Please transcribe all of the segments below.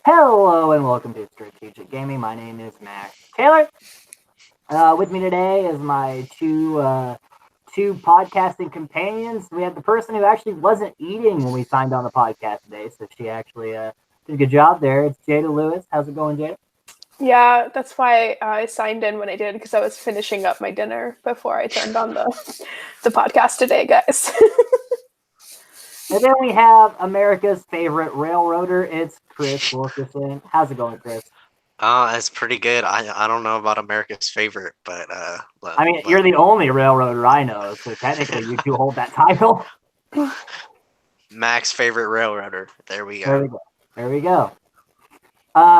Hello and welcome to Strategic Gaming. My name is Max Taylor. With me today is my two podcasting companions. We have the person who actually wasn't eating when we signed on the podcast today, so she actually did a good job there. It's Jada Lewis. How's it going, Jada? Yeah, that's why I signed in when I did, because I was finishing up my dinner before I turned on the podcast today, guys. And then we have America's favorite railroader. It's Chris Wilkerson. How's it going, Chris? It's pretty good. I don't know about America's favorite, but I mean, you're the only railroader I know, so technically you two hold that title. Mac's favorite railroader. There we go. There we go. There we go.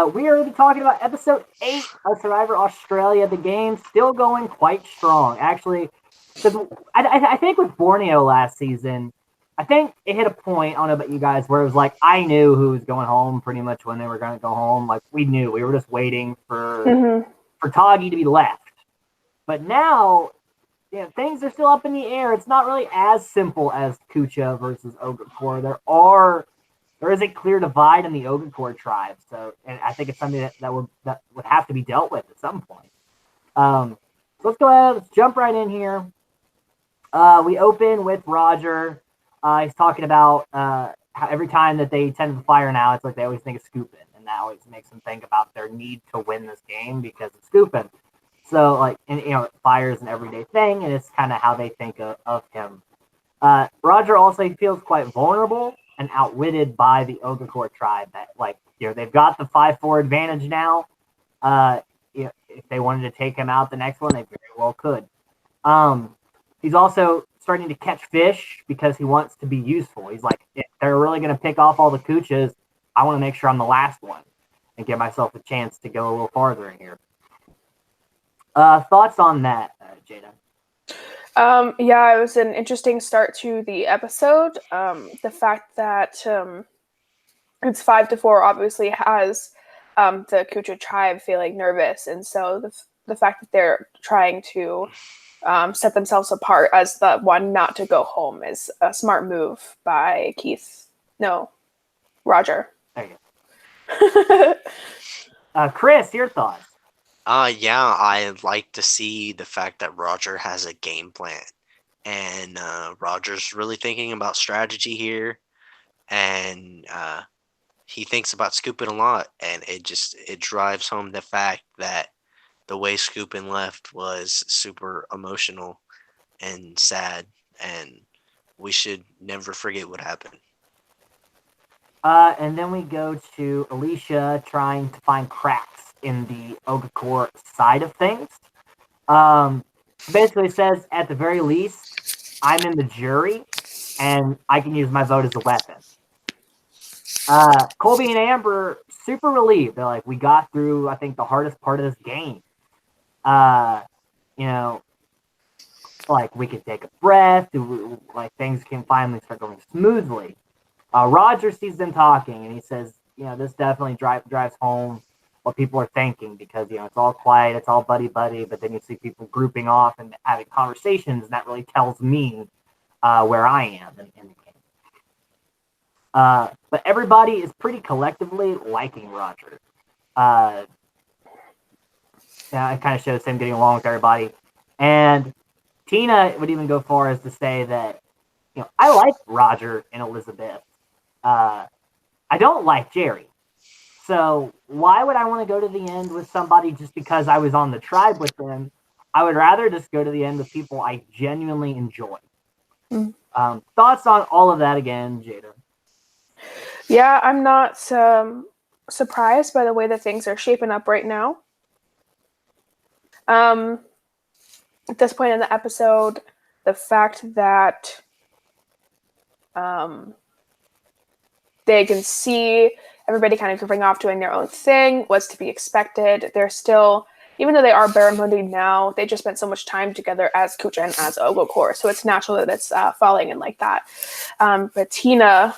We are talking about episode 8 of Survivor Australia. The game still going quite strong. Actually, because I think with Borneo last season, I think it hit a point, I don't know about you guys, where it was like, I knew who was going home pretty much when they were going to go home. Like, we knew. We were just waiting for Toggy to be left. But now, things are still up in the air. It's not really as simple as Kucha versus Ogakor. There is a clear divide in the Ogakor tribe, and I think it's something that would have to be dealt with at some point. So let's go ahead. Let's jump right in here. We open with Roger. He's talking about how every time that they tend to fire now, it's like they always think of Scoopin', and that always makes them think about their need to win this game because of Scoopin'. So, fire is an everyday thing, and it's kind of how they think of him. Roger also feels quite vulnerable and outwitted by the Ogakor tribe. That, they've got the 5-4 advantage now. If they wanted to take him out the next one, they very well could. He's also starting to catch fish because he wants to be useful. He's like, if they're really going to pick off all the Kuchas, I want to make sure I'm the last one and give myself a chance to go a little farther in here. Thoughts on that, Jada? Yeah, it was an interesting start to the episode. The fact that it's 5-4 obviously has the Kucha tribe feeling nervous, and so the fact that they're trying to set themselves apart as the one not to go home is a smart move by Roger. There you go. Chris, your thoughts? Yeah, I like to see the fact that Roger has a game plan, and Roger's really thinking about strategy here, and he thinks about Scoopin' a lot, and it drives home the fact that the way Scoopin' left was super emotional and sad, and we should never forget what happened. And then we go to Alicia trying to find cracks in the Ogakor side of things. Basically says, at the very least, I'm in the jury, and I can use my vote as a weapon. Colby and Amber, super relieved. They're like, we got through, I think, the hardest part of this game. We could take a breath. Things can finally start going smoothly. Roger sees them talking, and he says, this definitely drives home what people are thinking because, it's all quiet, it's all buddy-buddy, but then you see people grouping off and having conversations, and that really tells me where I am in the game. But everybody is pretty collectively liking Roger. It kind of shows him getting along with everybody. And Tina would even go far as to say that, I like Roger and Elizabeth. I don't like Jerry. So why would I want to go to the end with somebody just because I was on the tribe with them? I would rather just go to the end with people I genuinely enjoy. Thoughts on all of that again, Jada? Yeah, I'm not surprised by the way that things are shaping up right now. At this point in the episode, the fact that they can see everybody kind of goofing off doing their own thing was to be expected. They're still, even though they are barramundi now, they just spent so much time together as Kucha and as Ogakor, so it's natural that it's falling in like that. But Tina,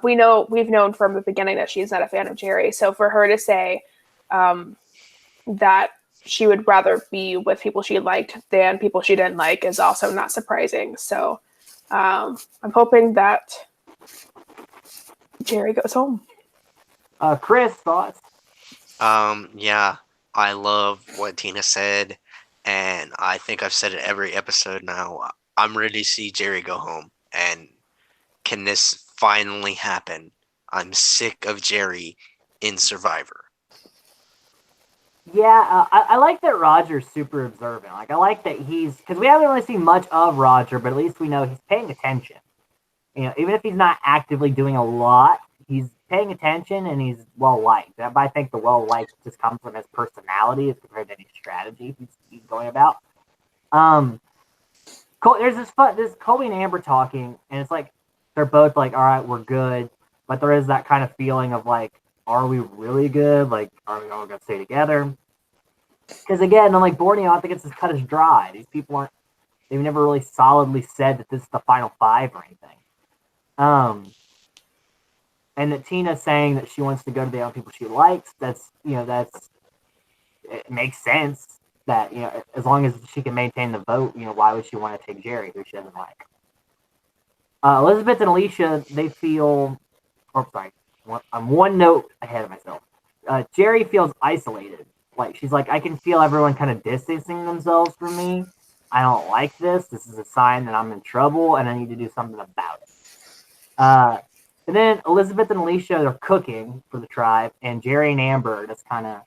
we've known from the beginning that she's not a fan of Jerry, so for her to say that she would rather be with people she liked than people she didn't like is also not surprising. So I'm hoping that Jerry goes home. Chris, thoughts? Yeah, I love what Tina said, and I think I've said it every episode now. I'm ready to see Jerry go home, and can this finally happen? I'm sick of Jerry in Survivor. Yeah, I like that Roger's super observant. Like, I like that because we haven't really seen much of Roger, but at least we know he's paying attention. Even if he's not actively doing a lot, he's paying attention and he's well liked. But I think the well liked just comes from his personality as compared to any strategy he's going about. There's this Colby and Amber talking, and it's like they're both like, all right, we're good, but there is that kind of feeling of like, are we really good? Like, are we all gonna stay together? Because again, I'm like Borneo, I think it's just cut as dry. These people they've never really solidly said that this is the final five or anything. And that Tina's saying that she wants to go to the only people she likes. It makes sense that, as long as she can maintain the vote, why would she want to take Jerry, who she doesn't like? Elizabeth and Alicia, they feel, sorry, I'm one note ahead of myself. Jerry feels isolated. Like, she's like, I can feel everyone kind of distancing themselves from me. I don't like this. This is a sign that I'm in trouble and I need to do something about it. And then Elizabeth and Alicia, they're cooking for the tribe, and Jerry and Amber are just kind of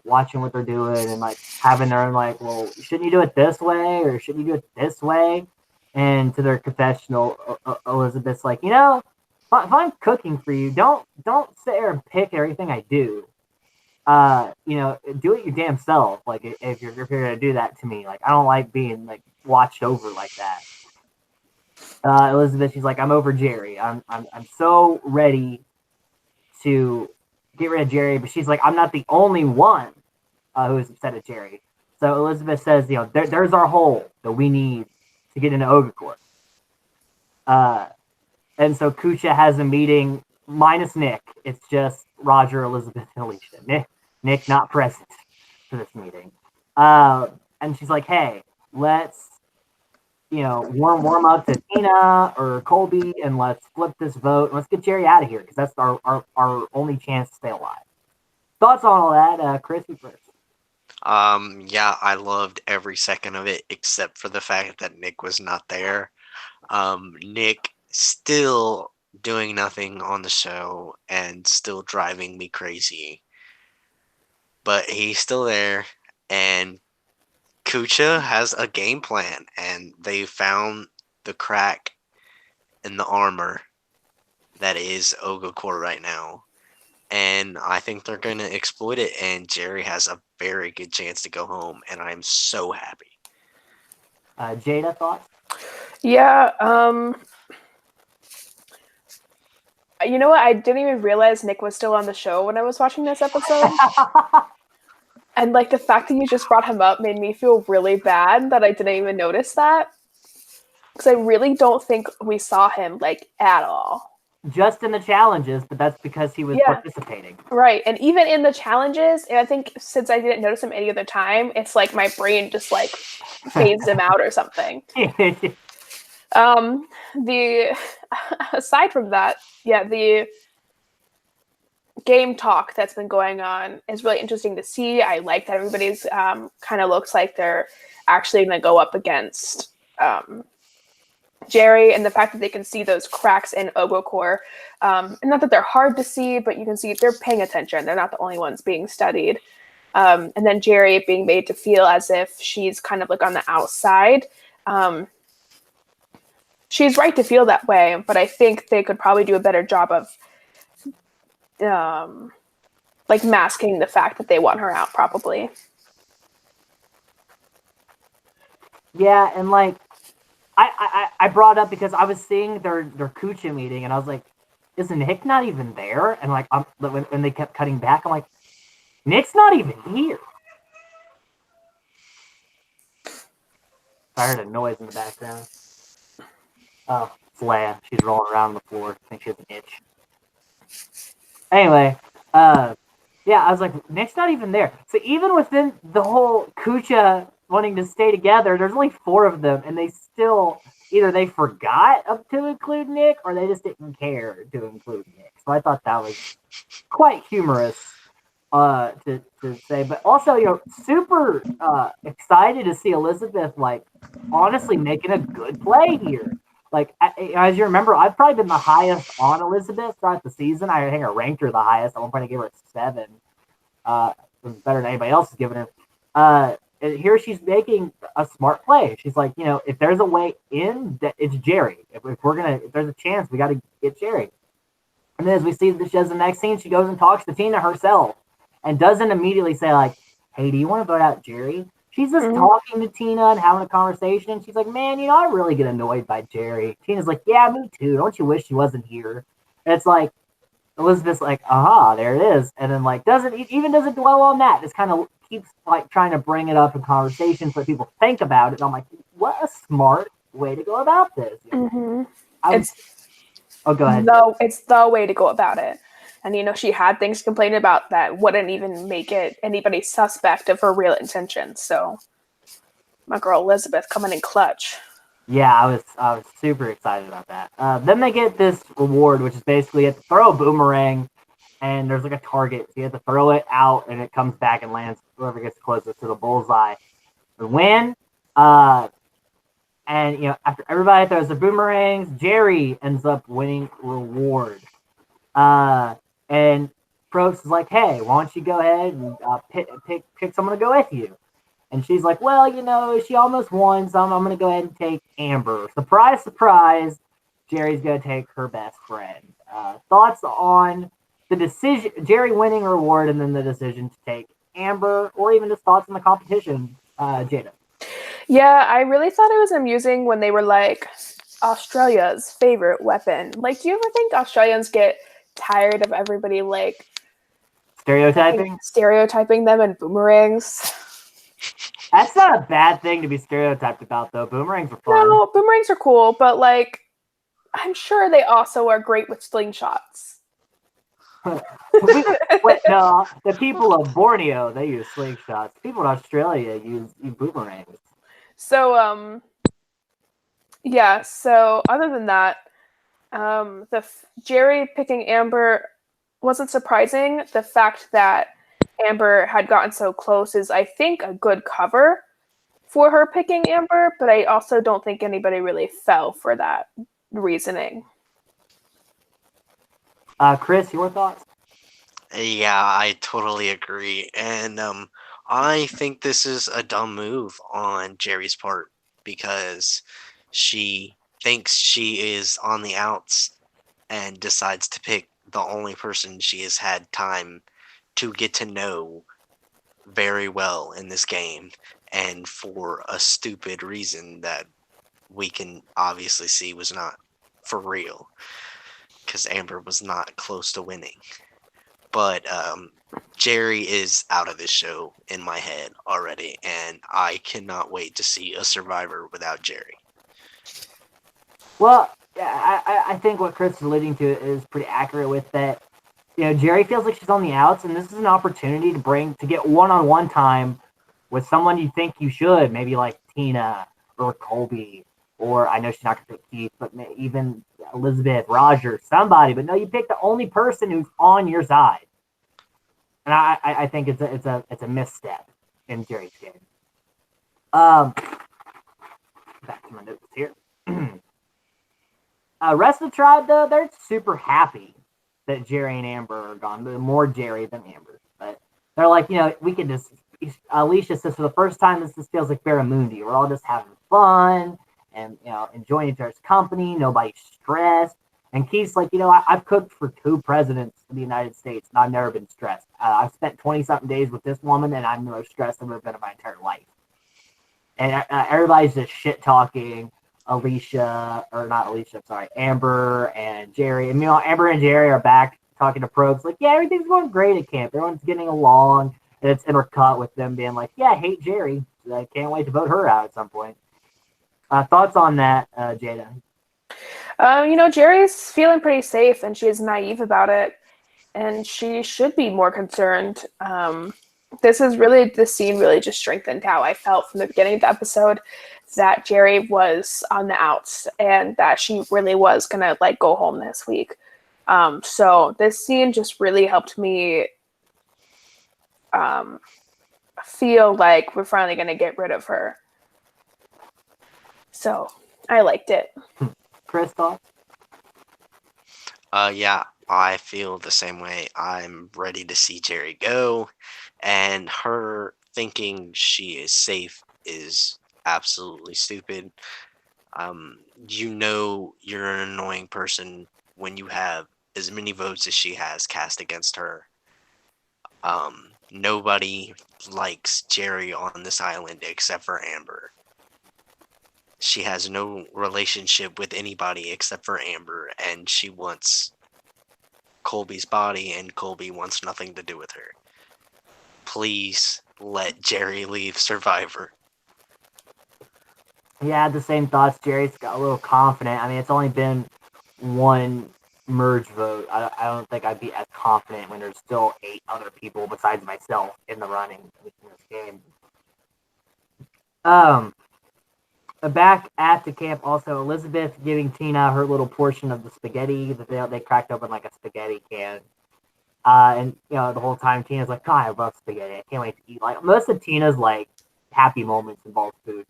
watching what they're doing and like having their own like, well, shouldn't you do it this way or shouldn't you do it this way? And to their confessional, Elizabeth's like, if I'm cooking for you, don't sit there and pick everything I do. Do it your damn self. Like, if you're here to do that to me, like, I don't like being like watched over like that. Elizabeth, she's like, I'm over Jerry. I'm so ready to get rid of Jerry, but she's like, I'm not the only one who is upset at Jerry. So Elizabeth says, there's our hole that we need to get into Ogre and so Kucha has a meeting minus Nick. It's just Roger, Elizabeth, and Alicia. Nick not present for this meeting. And she's like, hey, let's warm up to Tina or Colby, and let's flip this vote. Let's get Jerry out of here because that's our only chance to stay alive. Thoughts on all that, Chris? You first. Yeah, I loved every second of it except for the fact that Nick was not there. Nick still doing nothing on the show and still driving me crazy. But he's still there, and Kucha has a game plan, and they found the crack in the armor that is Ogre right now. And I think they're going to exploit it, and Jerry has a very good chance to go home, and I'm so happy. Jada, thoughts? Yeah, you know what? I didn't even realize Nick was still on the show when I was watching this episode. And like the fact that you just brought him up made me feel really bad that I didn't even notice that. Because I really don't think we saw him like at all. Just in the challenges, but that's because he was participating. Right. And even in the challenges, and I think since I didn't notice him any other time, it's like my brain just like fades him out or something. Aside from that, the game talk that's been going on is really interesting to see. I like that everybody's kind of looks like they're actually going to go up against Jerry, and the fact that they can see those cracks in Ogre, and not that they're hard to see, but you can see they're paying attention. They're not the only ones being studied. And then Jerry being made to feel as if she's kind of like on the outside. She's right to feel that way, but I think they could probably do a better job of like masking the fact that they want her out, probably. Yeah, and like I brought up because I was seeing their Kucha meeting, and I was like, is Nick not even there? And like, when they kept cutting back, I'm like, Nick's not even here. I heard a noise in the background. Oh, it's Leia. She's rolling around on the floor. I think she has an itch. Anyway, yeah, I was like, Nick's not even there. So even within the whole Kucha wanting to stay together, there's only 4 of them, and they still either they forgot to include Nick or they just didn't care to include Nick. So I thought that was quite humorous to say. But also, super excited to see Elizabeth, like, honestly making a good play here. Like, as you remember, I've probably been the highest on Elizabeth throughout the season. I think I ranked her the highest. At one point, I gave her a 7. It was better than anybody else has given her. And here she's making a smart play. She's like, if there's a way in, that it's Jerry. If there's a chance, we got to get Jerry. And then as we see that she does the next scene, she goes and talks to Tina herself and doesn't immediately say, like, hey, do you want to vote out Jerry? She's just talking to Tina and having a conversation. And she's like, man, I really get annoyed by Jerry. Tina's like, yeah, me too. Don't you wish he wasn't here? And it's like, Elizabeth's like, aha, there it is. And then, like, doesn't dwell on that. Just kind of keeps, like, trying to bring it up in conversation so people think about it. And I'm like, what a smart way to go about this. Mm-hmm. Oh, go ahead. No, it's the way to go about it. And, she had things to complain about that wouldn't even make it anybody suspect of her real intentions. So my girl Elizabeth coming in clutch. Yeah, I was super excited about that. Then they get this reward, which is basically you have to throw a boomerang, and there's like a target. So you have to throw it out, and it comes back and lands. Whoever gets closest to the bullseye will win. And after everybody throws the boomerangs, Jerry ends up winning reward. And Probst is like, hey, why don't you go ahead and pick someone to go with you? And she's like, well, she almost won, so I'm going to go ahead and take Amber. Surprise, surprise, Jerry's going to take her best friend. Thoughts on the decision, Jerry winning a reward, and then the decision to take Amber, or even just thoughts on the competition, Jada? Yeah, I really thought it was amusing when they were like, Australia's favorite weapon. Like, do you ever think Australians get tired of everybody, like, stereotyping them in boomerangs? That's not a bad thing to be stereotyped about, though. Boomerangs are fun. No, boomerangs are cool, but, like, I'm sure they also are great with slingshots. Wait, no, the people of Borneo, they use slingshots. People in Australia use boomerangs. So, yeah, so other than that, Jerry picking Amber wasn't surprising. The fact that Amber had gotten so close is, I think, a good cover for her picking Amber, but I also don't think anybody really fell for that reasoning. Chris, your thoughts? Yeah, I totally agree. And I think this is a dumb move on Jerry's part because she thinks she is on the outs and decides to pick the only person she has had time to get to know very well in this game, and for a stupid reason that we can obviously see was not for real, because Amber was not close to winning. But Jerry is out of this show in my head already, and I cannot wait to see a Survivor without Jerry. Well, I think what Chris is alluding to is pretty accurate with that. Jerry feels like she's on the outs, and this is an opportunity to get one-on-one time with someone you think you should, maybe like Tina or Colby, or I know she's not going to pick Keith, but even Elizabeth, Roger, somebody. But no, you pick the only person who's on your side, and I think it's a misstep in Jerry's game. Back to my notes here. Rest of the tribe, though, they're super happy that Jerry and Amber are gone. More Jerry than Amber. But they're like, we can just... Alicia says, for the first time, this just feels like Barramundi. We're all just having fun and, enjoying each other's company. Nobody's stressed. And Keith's like, I've cooked for 2 presidents of the United States, and I've never been stressed. I've spent 20-something days with this woman, and I'm the most stressed I've ever been in my entire life. And everybody's just shit-talking Amber and Jerry. And Amber and Jerry are back talking to Probst, like, yeah, everything's going great at camp. Everyone's getting along. And it's intercut with them being like, yeah, I hate Jerry. I can't wait to vote her out at some point. Thoughts on that, Jada? Jerry's feeling pretty safe, and she's naive about it. And she should be more concerned. This scene really just strengthened how I felt from the beginning of the episode that Jerry was on the outs and that she really was going to, like, go home this week. So this scene just really helped me feel like we're finally going to get rid of her. So I liked it. Chris, thoughts? Yeah, I feel the same way. I'm ready to see Jerry go, and her thinking she is safe is absolutely stupid. You know you're an annoying person when you have as many votes as she has cast against her. Nobody likes Jerry on this island except for Amber. She has no relationship with anybody except for Amber, and she wants Colby's body, and Colby wants nothing to do with her. Please let Jerry leave Survivor. Yeah, I had the same thoughts. Jerry's got a little confident. I mean, it's only been one merge vote. I don't think I'd be as confident when there's still 8 other people besides myself in the running in this game. Back at the camp, also Elizabeth giving Tina her little portion of the spaghetti that they cracked open like a spaghetti can. And the whole time Tina's like, God, I love spaghetti. I can't wait to eat. Like most of Tina's like happy moments involve food.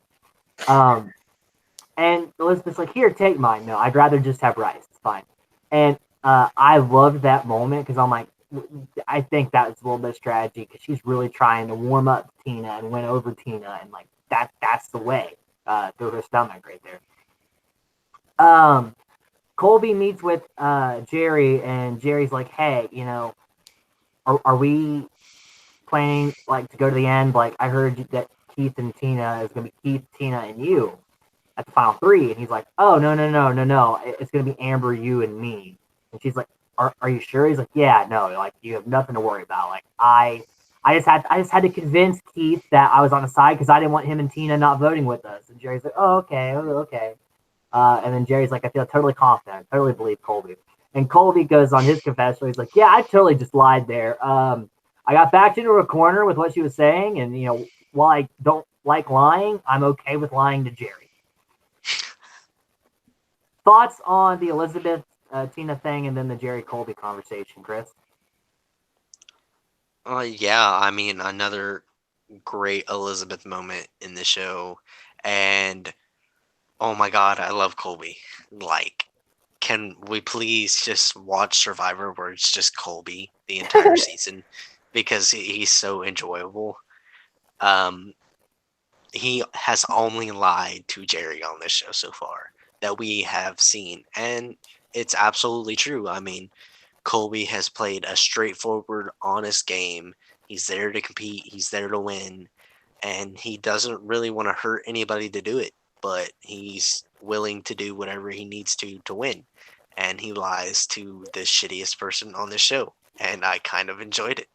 And Elizabeth's like, here, take mine. No, I'd rather just have rice. It's fine. And I loved that moment because I'm like, I think that was a little bit of strategy because she's really trying to warm up Tina and win over Tina, and like that's the way through her stomach right there. Colby meets with Jerry, and Jerry's like, hey, are we planning like to go to the end? Like I heard that Keith and Tina is gonna be Keith, Tina, and you at the final 3, and he's like, oh no, it's gonna be Amber, you, and me. And she's like, are you sure? He's like, yeah, no, like you have nothing to worry about. Like I just had to convince Keith that I was on the side because I didn't want him and Tina not voting with us. And Jerry's like, oh, okay. And then Jerry's like, I feel totally confident, I totally believe Colby. And Colby goes on his confession. He's like, yeah, I totally just lied there. I got backed into a corner with what she was saying, and while I don't like lying, I'm okay with lying to Jerry. Thoughts on the Elizabeth Tina thing and then the Jerry Colby conversation, Chris? Yeah, I mean, another great Elizabeth moment in the show. And oh my God, I love Colby. Like, can we please just watch Survivor where it's just Colby the entire season? Because he's so enjoyable. He has only lied to Jerry on this show so far that we have seen. And it's absolutely true. I mean, Colby has played a straightforward, honest game. He's there to compete. He's there to win. And he doesn't really want to hurt anybody to do it. But he's willing to do whatever he needs to win. And he lies to the shittiest person on the show. And I kind of enjoyed it.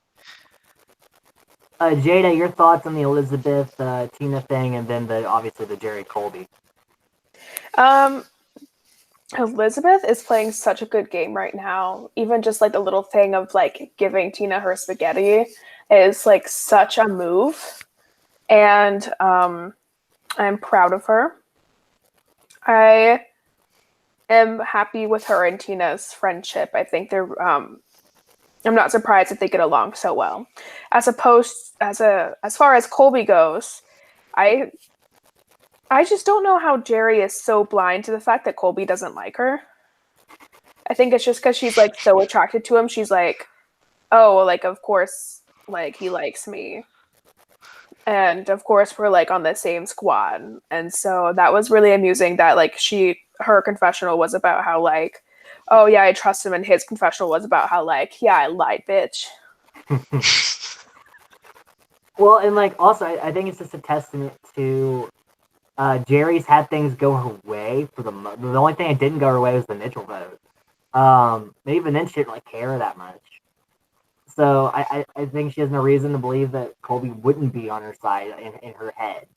Jada, your thoughts on the Elizabeth Tina thing, and then obviously the Jerry Colby. Elizabeth is playing such a good game right now. Even just like the little thing of like giving Tina her spaghetti is like such a move, and I'm proud of her. I am happy with her and Tina's friendship. I think they're I'm not surprised that they get along so well. As far as Colby goes, I just don't know how Jerry is so blind to the fact that Colby doesn't like her. I think it's just because she's like so attracted to him. She's like, oh, well, like of course, like he likes me, and of course we're like on the same squad. And so that was really amusing that like her confessional was about how like, oh yeah, I trust him, and his confessional was about how like, yeah, I lied, bitch. Well, and like also, I think it's just a testament to Jerry's had things go her way the only thing that didn't go her way was the Mitchell vote. Even then, she didn't really care that much. So I think she has no reason to believe that Colby wouldn't be on her side in her head.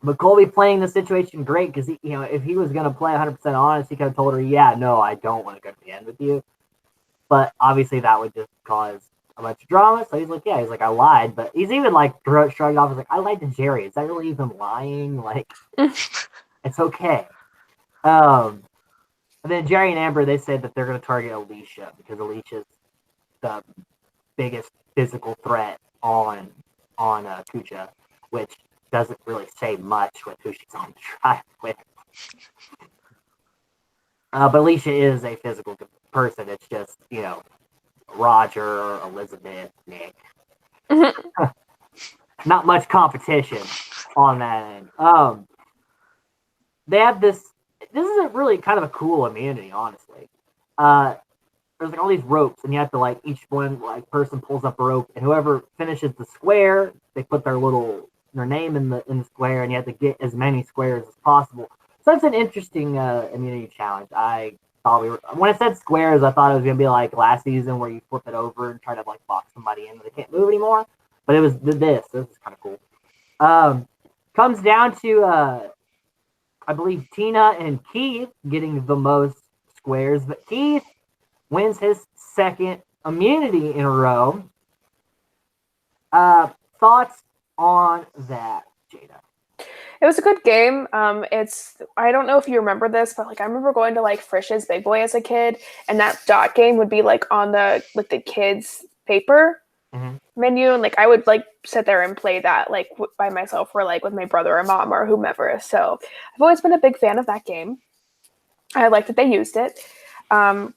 But Colby playing the situation great because if he was going to play 100% honest, he could have told her, yeah, no, I don't want to go to the end with you. But obviously that would just cause a bunch of drama. So he's like, I lied. But he's even like shrugged off. He's like, I lied to Jerry. Is that really even lying? Like, it's okay. And then Jerry and Amber, they said that they're going to target Alicia because Alicia's the biggest physical threat on Kucha, which doesn't really say much with who she's on the tribe with. But Alicia is a physical person. It's just, Roger, Elizabeth, Nick. Not much competition on that end. They have this. This is a really kind of a cool immunity, honestly. There's all these ropes, and you have to each one person pulls up a rope, and whoever finishes the square, they put their name in the square, and you have to get as many squares as possible. So that's an interesting immunity challenge. I thought when I said squares, I thought it was gonna be like last season where you flip it over and try to box somebody in, but they can't move anymore. But it was this. This is kind of cool. Comes down to I believe Tina and Keith getting the most squares, but Keith wins his second immunity in a row. Thoughts on that, Jada? It was a good game. I don't know if you remember this, but I remember going to Frisch's Big Boy as a kid, and that dot game would be on the the kids paper menu, and I would sit there and play that by myself or with my brother or mom or whomever. So I've always been a big fan of that game. I like that they used it.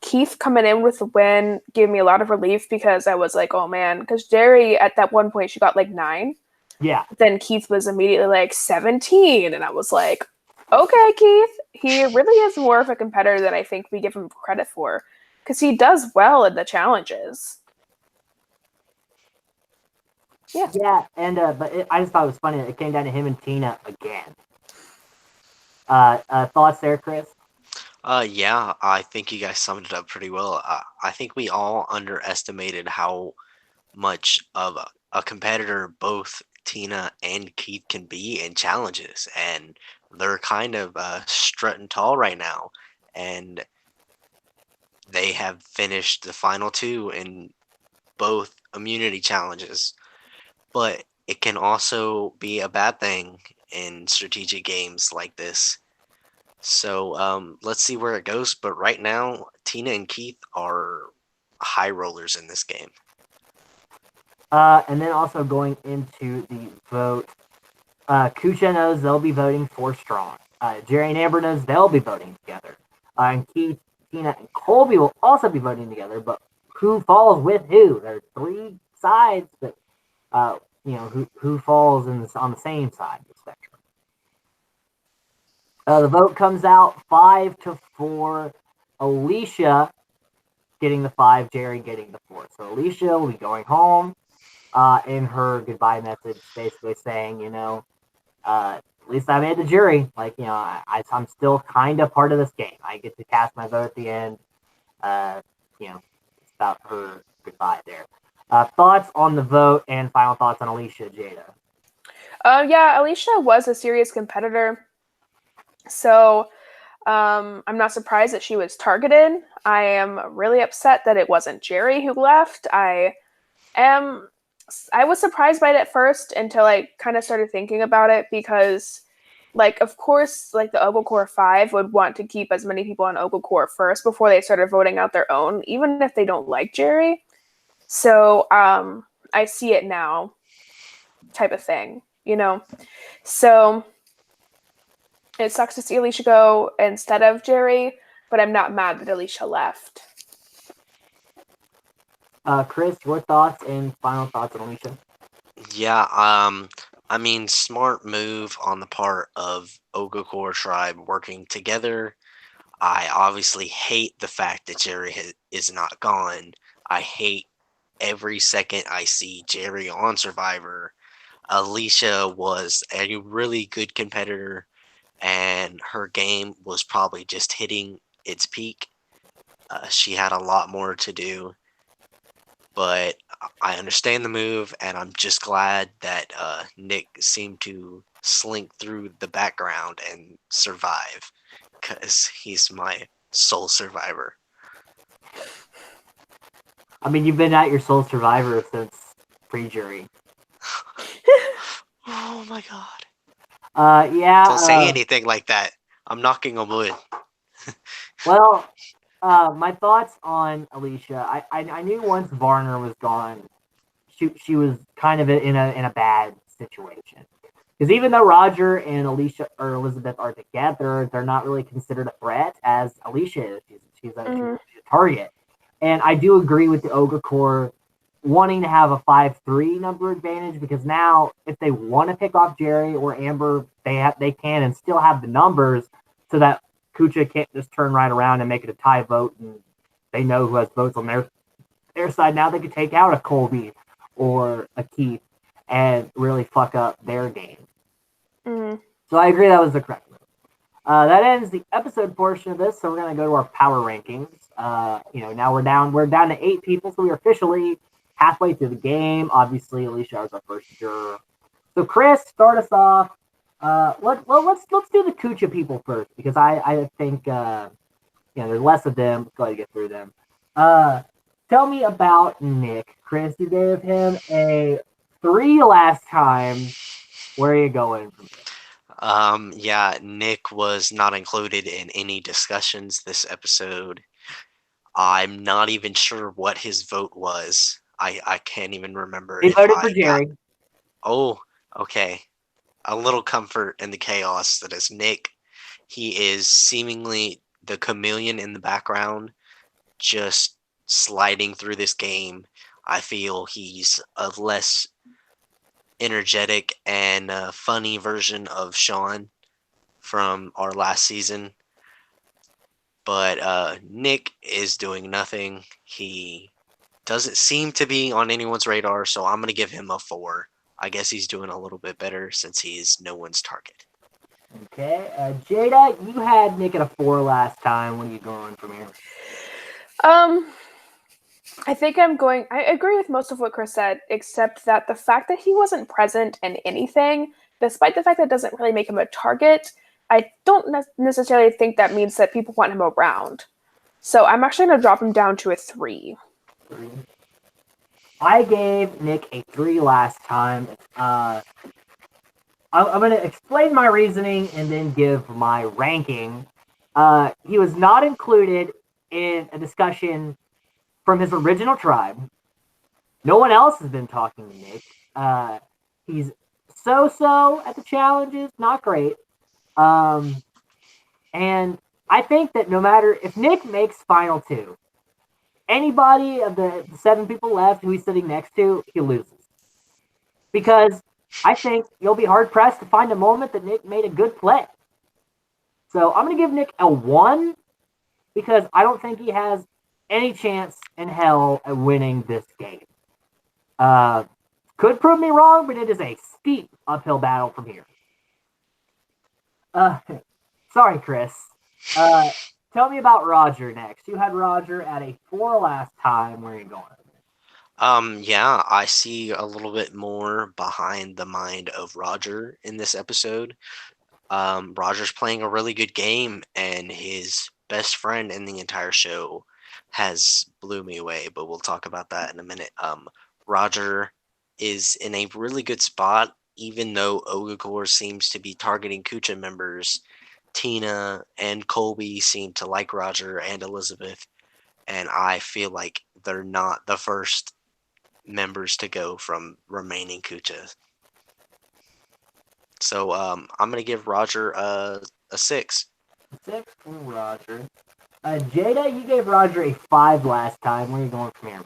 Keith coming in with the win gave me a lot of relief because I was oh man, because Jerry at that one point she got 9. Yeah. Then Keith was immediately 17, and I was okay, Keith, he really is more of a competitor than I think we give him credit for, because he does well in the challenges. Yeah, and but I just thought it was funny that it came down to him and Tina again. Thoughts there, Chris? Yeah, I think you guys summed it up pretty well. I think we all underestimated how much of a competitor both Tina and Keith can be in challenges, and they're kind of strutting tall right now, and they have finished the final two in both immunity challenges. But it can also be a bad thing in strategic games like this. So let's see where it goes. But right now, Tina and Keith are high rollers in this game. And then also going into the vote, Kucha knows they'll be voting for Strong. Jerry and Amber knows they'll be voting together. And Keith, Tina, and Colby will also be voting together. But who falls with who? There are three sides, but who falls on the same side of the spectrum. The vote comes out 5-4. Alicia getting the 5, Jerry getting the 4. So Alicia will be going home in her goodbye message, basically saying, at least I made the jury. I'm still kind of part of this game. I get to cast my vote at the end. It's about her goodbye there. Thoughts on the vote and final thoughts on Alicia, Jada? Yeah, Alicia was a serious competitor. So I'm not surprised that she was targeted. I am really upset that it wasn't Jerry who left. I was surprised by it at first until I kind of started thinking about it because, of course, the Ogle Core 5 would want to keep as many people on Ogle Core first before they started voting out their own, even if they don't like Jerry. So I see it now type of thing, So it sucks to see Alicia go instead of Jerry, but I'm not mad that Alicia left. Chris, your thoughts and final thoughts on Alicia? Yeah, I mean, smart move on the part of Ogle Core Tribe working together. I obviously hate the fact that Jerry is not gone. I hate every second I see Jerry on Survivor. Alicia was a really good competitor, and her game was probably just hitting its peak. She had a lot more to do, but I understand the move, and I'm just glad that Nick seemed to slink through the background and survive, because he's my sole survivor. I mean, you've been at your sole survivor since pre-jury. Oh my god. Yeah. Don't say anything like that. I'm knocking on wood. Well, my thoughts on Alicia. I knew once Varner was gone, she was kind of in a bad situation. Because even though Roger and Alicia or Elizabeth are together, they're not really considered a threat as Alicia is. Mhm. She's a target. And I do agree with the Ogre Corps wanting to have a 5-3 number advantage because now if they want to pick off Jerry or Amber, they can and still have the numbers so that Kucha can't just turn right around and make it a tie vote and they know who has votes on their side. Now they could take out a Colby or a Keith and really fuck up their game. Mhm. So I agree that was the correct move. That ends the episode portion of this, so we're gonna go to our power rankings. Now we're down to 8 people, so we're officially halfway through the game. Obviously, Alicia was our first juror. So Chris, start us off. Let's do the Kucha people first because I think there's less of them. Let's go ahead and get through them. Tell me about Nick. Chris, you gave him a 3 last time. Where are you going from here? Yeah, Nick was not included in any discussions this episode. I'm not even sure what his vote was. I can't even remember He if voted I for got. Jerry. Oh, okay. A little comfort in the chaos that is Nick. He is seemingly the chameleon in the background, just sliding through this game. I feel he's a less energetic and funny version of Sean from our last season. But Nick is doing nothing. He doesn't seem to be on anyone's radar, so I'm going to give him a 4. I guess he's doing a little bit better since he's no one's target. Okay. Jada, you had Nick at a 4 last time. What are you going from here? I think I agree with most of what Chris said, except that the fact that he wasn't present in anything, despite the fact that it doesn't really make him a target, I don't necessarily think that means that people want him around. So I'm actually going to drop him down to a 3. 3. I gave Nick a 3 last time. I'm going to explain my reasoning and then give my ranking. He was not included in a discussion from his original tribe. No one else has been talking to Nick. He's so at the challenges, not great. And I think that no matter if Nick makes final 2, anybody of the 7 people left who he's sitting next to, he loses. Because I think you'll be hard pressed to find a moment that Nick made a good play. So I'm going to give Nick a 1 because I don't think he has any chance in hell at winning this game. Could prove me wrong, but it is a steep uphill battle from here. Sorry, Chris. Tell me about Roger next. You had Roger at a 4 last time. Where are you going? Yeah, I see a little bit more behind the mind of Roger in this episode. Roger's playing a really good game, and his best friend in the entire show has blew me away, but we'll talk about that in a minute. Roger is in a really good spot, even though Ogre seems to be targeting Kucha members. Tina and Colby seem to like Roger and Elizabeth, and I feel like they're not the first members to go from remaining Kucha. So I'm gonna give Roger a 6. 6 for Roger. Jada, you gave Roger a 5 last time. Where are you going from here?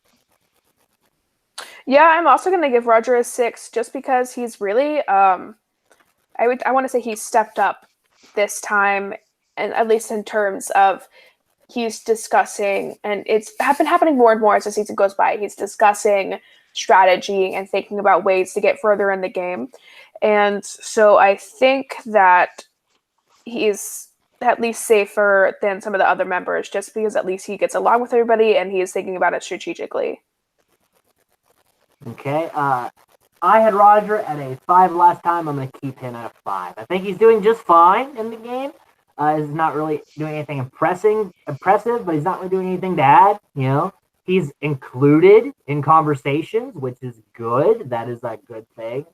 Yeah, I'm also going to give Roger a 6 just because he's really I want to say he's stepped up this time, and at least in terms of he's discussing, and it's been happening more and more as the season goes by. He's discussing strategy and thinking about ways to get further in the game. And so I think that he's at least safer than some of the other members just because at least he gets along with everybody and he is thinking about it strategically. Okay. I had Roger at a 5 last time. I'm going to keep him at a 5. I think he's doing just fine in the game. He's not really doing anything impressive, but he's not really doing anything bad. He's included in conversations, which is good. That is a good thing.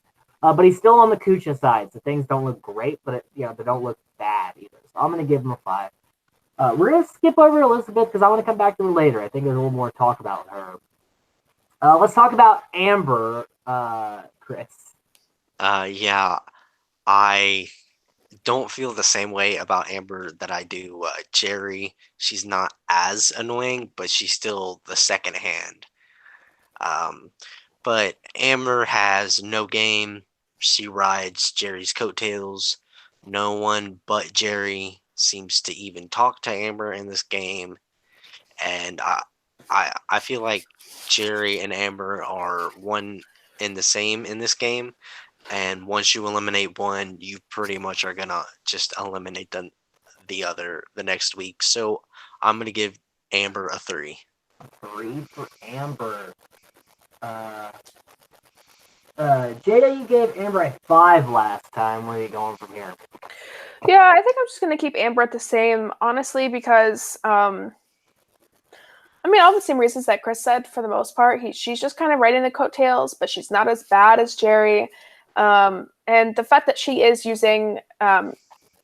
But he's still on the Kucha side, so things don't look great, but they don't look bad either. So I'm going to give him a 5. We're gonna skip over Elizabeth because I want to come back to her later. I think there's a little more to talk about her. Let's talk about Amber, Chris. Yeah, I don't feel the same way about Amber that I do Jerry. She's not as annoying, but she's still the second hand. Um, but Amber has no game. She rides Jerry's coattails. No one but Jerry seems to even talk to Amber in this game, and I feel like Jerry and Amber are one in the same in this game. And once you eliminate one, you pretty much are gonna just eliminate the other the next week. So I'm gonna give Amber a 3. 3 for Amber. Uh, Jada, you gave Amber a 5 last time. Where are you going from here? Yeah, I think I'm just gonna keep Amber at the same, honestly, because I mean, all the same reasons that Chris said for the most part. She's just kind of riding the coattails, but she's not as bad as Jerry. And the fact that she is using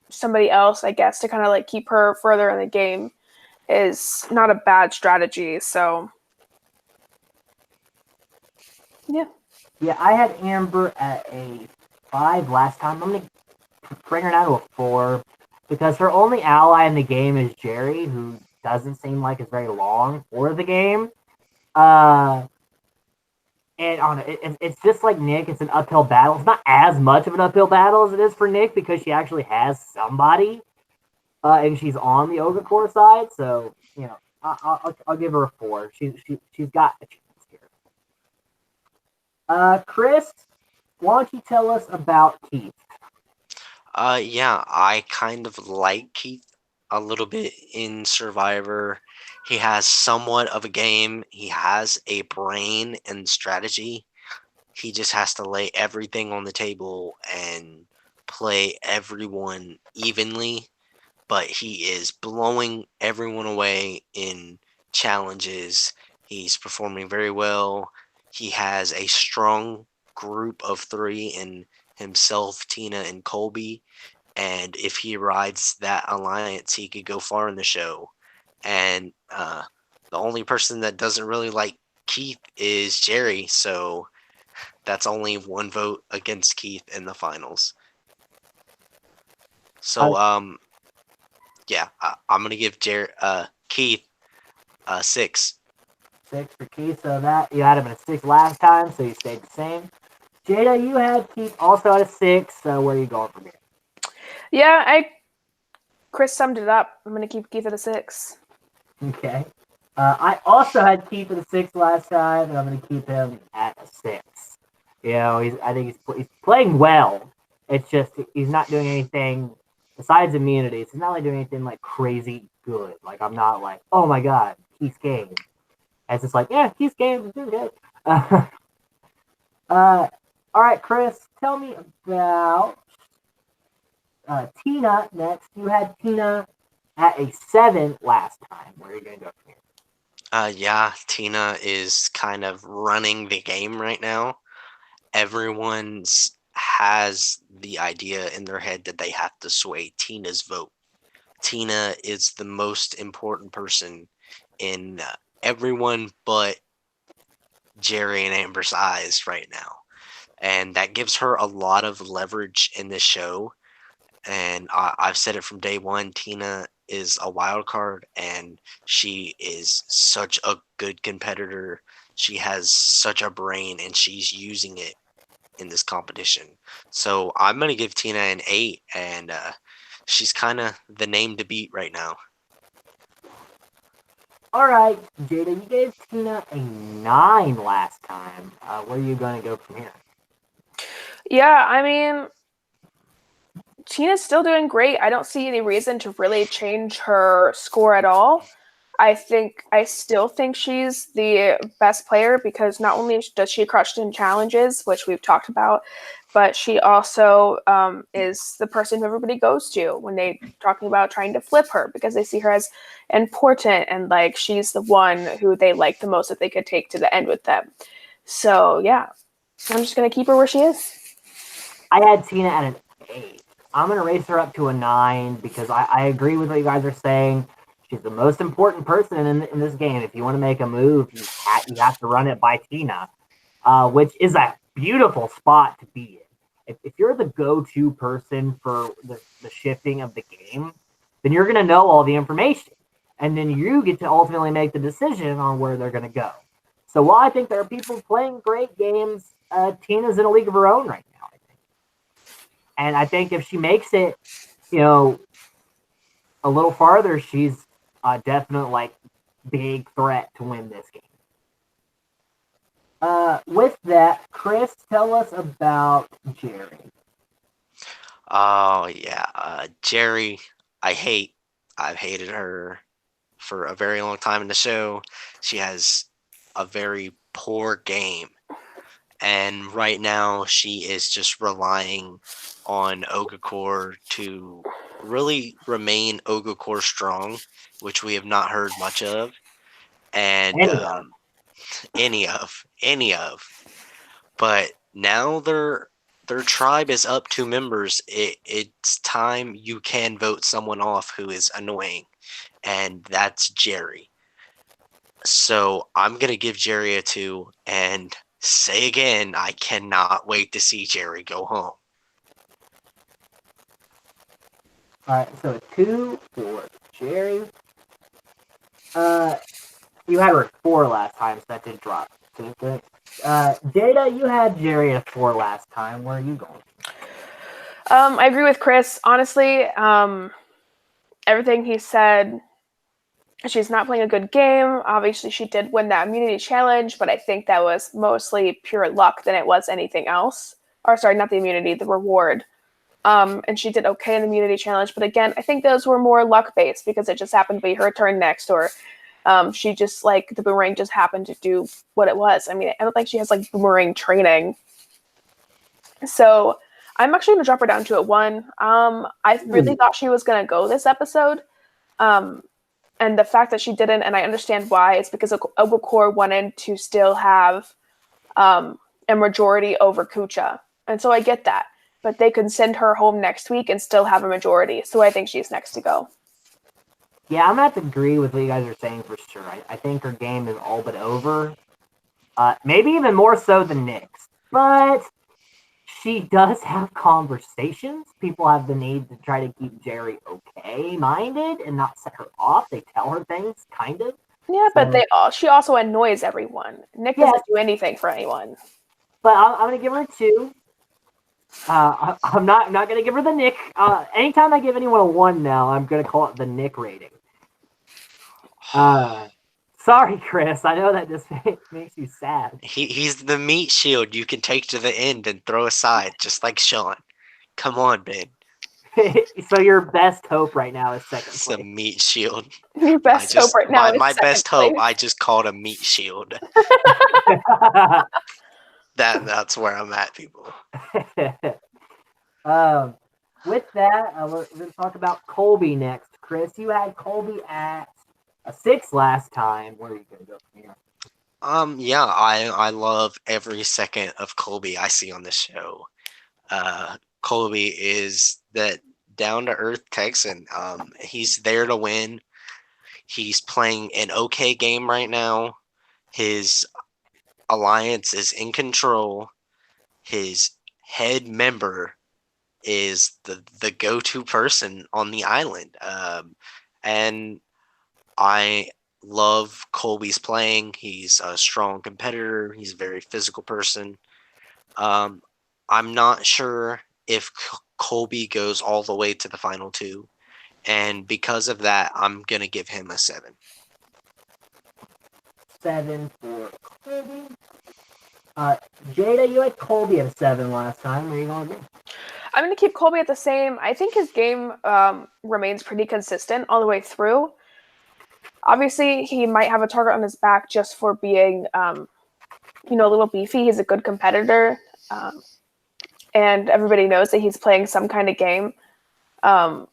somebody else, I guess, to kind of like keep her further in the game is not a bad strategy. So, yeah. Yeah, I had Amber at a 5 last time. I'm going to bring her down to a 4 because her only ally in the game is Jerry, who doesn't seem like is very long for the game. And on it's just like Nick. It's an uphill battle. It's not as much of an uphill battle as it is for Nick because she actually has somebody, and she's on the Ogre side. So I'll give her a 4. She's got a chance here. Chris, why don't you tell us about Keith? Yeah, I kind of like Keith a little bit in Survivor. He has somewhat of a game. He has a brain and strategy. He just has to lay everything on the table and play everyone evenly. But he is blowing everyone away in challenges. He's performing very well. He has a strong group of 3 in himself, Tina, and Colby. And if he rides that alliance, he could go far in the show. And the only person that doesn't really like Keith is Jerry. So that's only 1 vote against Keith in the finals. So yeah, I'm gonna give Keith a 6. 6 for Keith. So that you had him at a 6 last time, so you stayed the same. Jada, you had Keith also at a 6. So where are you going from here? Yeah, Chris summed it up. I'm gonna keep Keith at a 6. Okay. I also had Keith at a 6 last time, and I'm going to keep him at a 6. I think he's playing well. It's just he's not doing anything besides immunities. He's not like doing anything like crazy good. Like I'm not like, oh my god, Keith's game. It's just like, yeah, Keith's game is doing good. All right, Chris, tell me about Tina next. You had Tina at a 7 last time. Where are you going to go from here? Yeah, Tina is kind of running the game right now. Everyone's has the idea in their head that they have to sway Tina's vote. Tina is the most important person in everyone but Jerry and Amber's eyes right now. And that gives her a lot of leverage in this show. And I've said it from day one, Tina is a wild card, and she is such a good competitor. She has such a brain, and she's using it in this competition. So I'm going to give Tina an 8, and she's kind of the name to beat right now. All right, Jada, you gave Tina a 9 last time. Where are you going to go from here? Yeah, I mean, Tina's still doing great. I don't see any reason to really change her score at all. I still think she's the best player because not only does she crush in challenges, which we've talked about, but she also is the person who everybody goes to when they're talking about trying to flip her because they see her as important and like she's the one who they like the most that they could take to the end with them. So yeah, I'm just gonna keep her where she is. I had Tina at an 8. I'm going to raise her up to a 9 because I agree with what you guys are saying. She's the most important person in this game. If you want to make a move, you have to run it by Tina, which is a beautiful spot to be in. If you're the go-to person for the shifting of the game, then you're going to know all the information. And then you get to ultimately make the decision on where they're going to go. So while I think there are people playing great games, Tina's in a league of her own right now, I think. And I think if she makes it, a little farther, she's a definite big threat to win this game. With that, Chris, tell us about Jerry. Oh yeah, Jerry. I've hated her for a very long time in the show. She has a very poor game, and right now she is just relying on Ogakor to really remain Ogakor strong, which we have not heard much of, and any of. But now their tribe is up 2 members. It's time you can vote someone off who is annoying, and that's Jerry. So I'm gonna give Jerry a 2, and say again, I cannot wait to see Jerry go home. All right, so a 2 for Jerry. You had her at 4 last time, so that did drop. Jada, you had Jerry at 4 last time. Where are you going? I agree with Chris. Honestly, everything he said, she's not playing a good game. Obviously, she did win that immunity challenge, but I think that was mostly pure luck than it was anything else. Or sorry, not the immunity, the reward. And she did okay in the immunity challenge, but again, I think those were more luck-based because it just happened to be her turn next, or she just the boomerang just happened to do what it was. I mean, I don't think she has boomerang training. So I'm actually going to drop her down to a 1. I really thought she was going to go this episode. And the fact that she didn't, and I understand why, it's because Ogakor wanted to still have a majority over Kucha. And so I get that. But they could send her home next week and still have a majority. So I think she's next to go. Yeah, I'm going to have to agree with what you guys are saying for sure. I think her game is all but over. Maybe even more so than Nick's. But she does have conversations. People have the need to try to keep Jerry okay-minded and not set her off. They tell her things, kind of. Yeah, but she also annoys everyone. Nick doesn't do anything for anyone. But I'm going to give her a 2. I'm not going to give her the Nick. Anytime I give anyone a 1 now, I'm going to call it the Nick rating. Sorry, Chris. I know that just makes you sad. He's the meat shield you can take to the end and throw aside, just like Sean. Come on, Ben. So your best hope right now is second place. It's a meat shield. Your best hope right now is my best place. hope. I just called a meat shield. That's where I'm at, people. With that, we're going to talk about Colby next. Chris, you had Colby at a 6 last time. Where are you going to go from here? Yeah, I love every second of Colby I see on the show. Colby is that down-to-earth Texan. He's there to win. He's playing an okay game right now. His alliance is in control. His head member is the go-to person on the island. And I love Colby's playing. He's a strong competitor. He's a very physical person. I'm not sure if Colby goes all the way to the final 2. And because of that, I'm going to give him a 7. 7 for Colby. Jada, you had Colby at a 7 last time. Where are you going to do? I'm going to keep Colby at the same. I think his game remains pretty consistent all the way through. Obviously, he might have a target on his back just for being, a little beefy. He's a good competitor. And everybody knows that he's playing some kind of game. And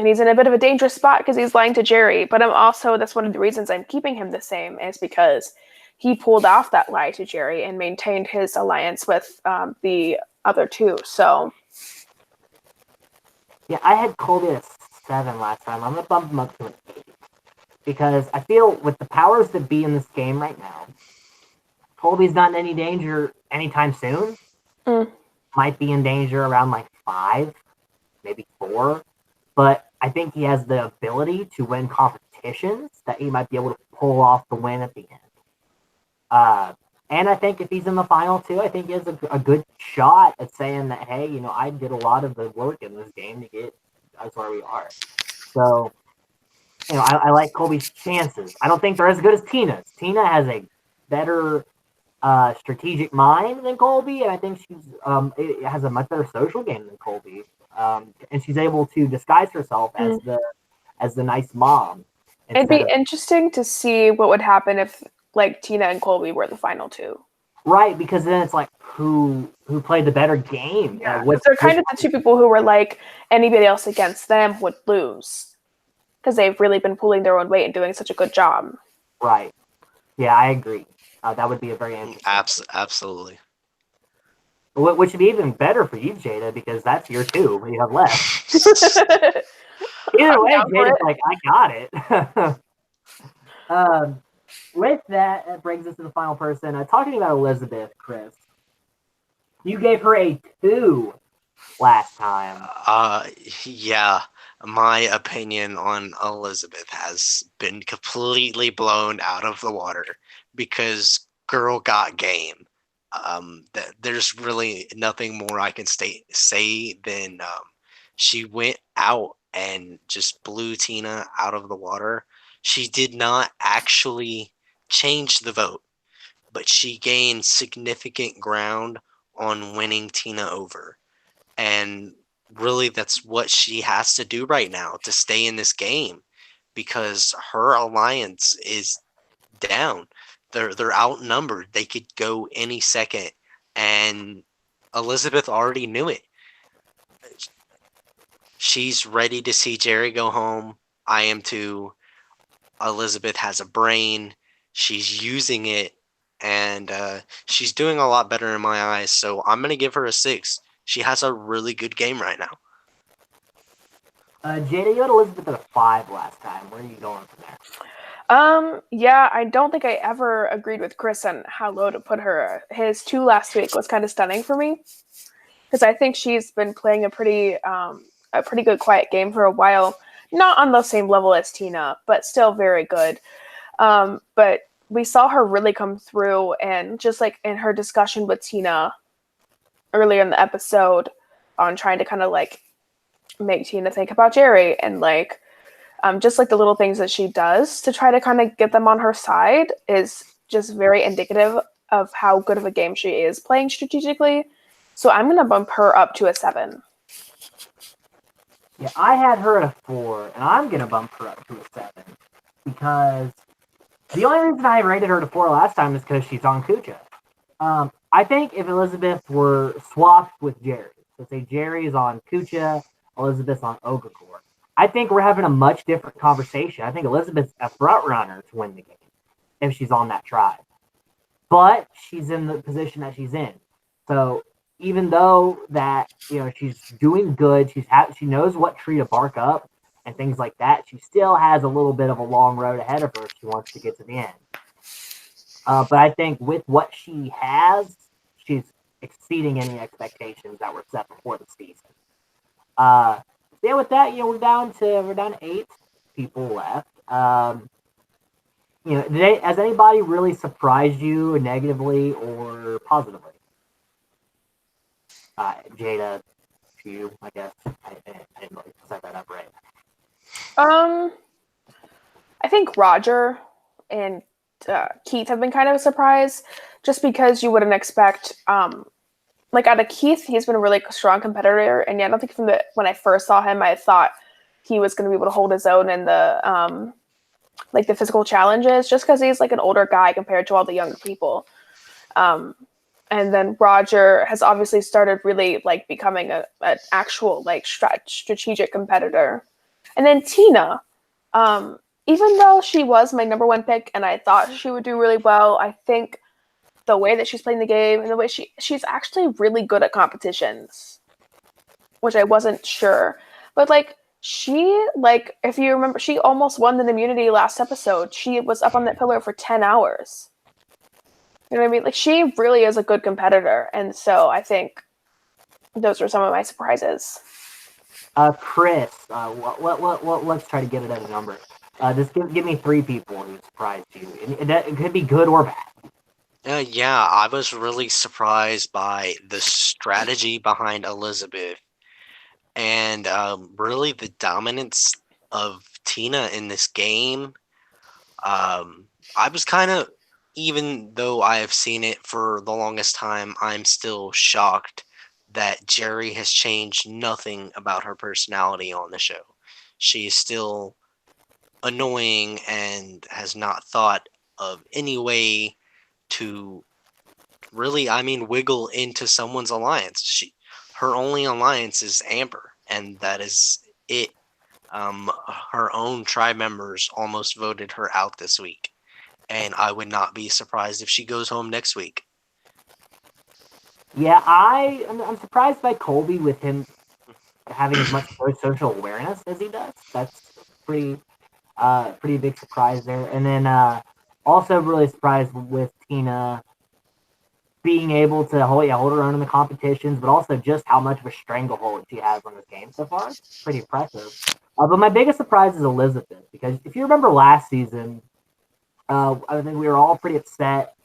he's in a bit of a dangerous spot because he's lying to Jerry. But that's one of the reasons I'm keeping him the same is because he pulled off that lie to Jerry and maintained his alliance with the other 2. So, yeah, I had Colby at 7 last time. I'm going to bump him up to an 8. Because I feel with the powers that be in this game right now, Colby's not in any danger anytime soon. Might be in danger around like 5, maybe 4. But I think he has the ability to win competitions that he might be able to pull off the win at the end. And I think if he's in the final too, I think he has a good shot at saying that, hey, I did a lot of the work in this game to get us where we are. So, I like Colby's chances. I don't think they're as good as Tina's. Tina has a better strategic mind than Colby, and I think it has a much better social game than Colby. And she's able to disguise herself as the nice mom. It'd be interesting to see what would happen if like Tina and Colby were the final 2. Right, because then it's like who played the better game. Yeah, they're kind of the 2 people who were like anybody else against them would lose because they've really been pulling their own weight and doing such a good job. Right. Yeah, I agree. That would be a very interesting. Absolutely. Which would be even better for you, Jada, because that's your 2 you have left. Either way, Jada's like, I got it. With that brings us to the final person. Talking about Elizabeth, Chris. You gave her a 2 last time. Yeah. My opinion on Elizabeth has been completely blown out of the water because girl got game. There's really nothing more I can say than she went out and just blew Tina out of the water. She did not actually change the vote, but she gained significant ground on winning Tina over. And really that's what she has to do right now to stay in this game because her alliance is down. They're outnumbered. They could go any second, and Elizabeth already knew it. She's ready to see Jerry go home. I am too. Elizabeth has a brain. She's using it, and she's doing a lot better in my eyes. So I'm gonna give her a 6. She has a really good game right now. Jada, you had Elizabeth at a 5 last time. Where are you going from there? Yeah, I don't think I ever agreed with Chris on how low to put her. His 2 last week was kind of stunning for me because I think she's been playing a pretty good quiet game for a while. Not on the same level as Tina, but still very good. But we saw her really come through, and just like in her discussion with Tina earlier in the episode on trying to kind of like make Tina think about Jerry and like just like the little things that she does to try to kind of get them on her side is just very indicative of how good of a game she is playing strategically. So I'm going to bump her up to a 7. Yeah, I had her at a 4, and I'm going to bump her up to a 7 because the only reason I rated her to 4 last time is because she's on Kucha. I think if Elizabeth were swapped with Jerry, so say Jerry's on Kucha, Elizabeth's on Okafor, I think we're having a much different conversation. I think Elizabeth's a front runner to win the game if she's on that tribe. But she's in the position that she's in. So even though that, she's doing good, she knows what tree to bark up and things like that, she still has a little bit of a long road ahead of her if she wants to get to the end. But I think with what she has, she's exceeding any expectations that were set before the season. Yeah, with that, we're down to 8 people left. Has anybody really surprised you negatively or positively? Jada, you, I guess. I didn't really set that up right. I think Roger and Keith have been kind of a surprise, just because you wouldn't expect. Like out of Keith, he's been a really strong competitor, and yeah, I don't think when I first saw him, I thought he was going to be able to hold his own in the the physical challenges, just because he's like an older guy compared to all the younger people. And then Roger has obviously started really like becoming an actual like strategic competitor. And then Tina, even though she was my number 1 pick and I thought she would do really well, I think the way that she's playing the game and the way she's actually really good at competitions, which I wasn't sure. But like She, like, if you remember, she almost won the immunity last episode. She was up on that pillar for 10 hours. You know what I mean? Like, she really is a good competitor. And so I think those were some of my surprises. Chris, let's try to get it at a number. Just give me 3 people who surprised you. It could be good or bad. Yeah, I was really surprised by the strategy behind Elizabeth and really the dominance of Tina in this game. I was kind of, even though I have seen it for the longest time, I'm still shocked that Jerry has changed nothing about her personality on the show. She is still annoying and has not thought of any way to really, wiggle into someone's alliance. Her only alliance is Amber, and that is it. Her own tribe members almost voted her out this week, and I would not be surprised if she goes home next week. Yeah, I'm surprised by Colby with him having as much social awareness as he does. That's pretty big surprise there. And then also really surprised with Tina being able to hold her own in the competitions, but also just how much of a stranglehold she has on this game so far. It's pretty impressive. But my biggest surprise is Elizabeth, because if you remember last season, I think we were all pretty upset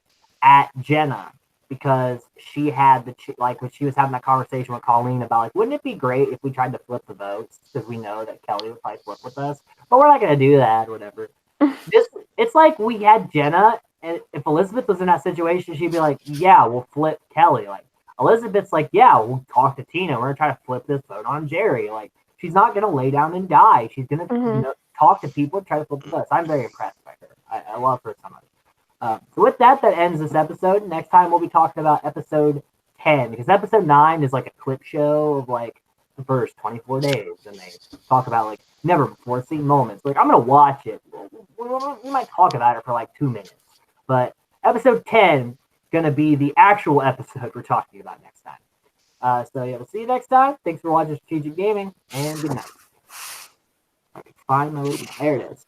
at Jenna because she had when she was having that conversation with Colleen about like, wouldn't it be great if we tried to flip the votes, because we know that Kelly would probably flip with us, but we're not going to do that, whatever. It's like we had Jenna, and if Elizabeth was in that situation, she'd be like, yeah, we'll flip Kelly. Like, Elizabeth's like, yeah, we'll talk to Tina. We're going to try to flip this vote on Jerry. Like, she's not going to lay down and die. She's going to talk to people and try to flip the votes. I'm very impressed by her. I love her so much. So with that ends this episode. Next time we'll be talking about episode 10, because episode 9 is like a clip show of like the first 24 days, and they talk about like never before seen moments. Like, I'm gonna watch it. We might talk about it for like 2 minutes, but episode 10 gonna be the actual episode we're talking about next time. So yeah, we'll see you next time. Thanks for watching Strategic Gaming, and good night. All right, find my little, there it is.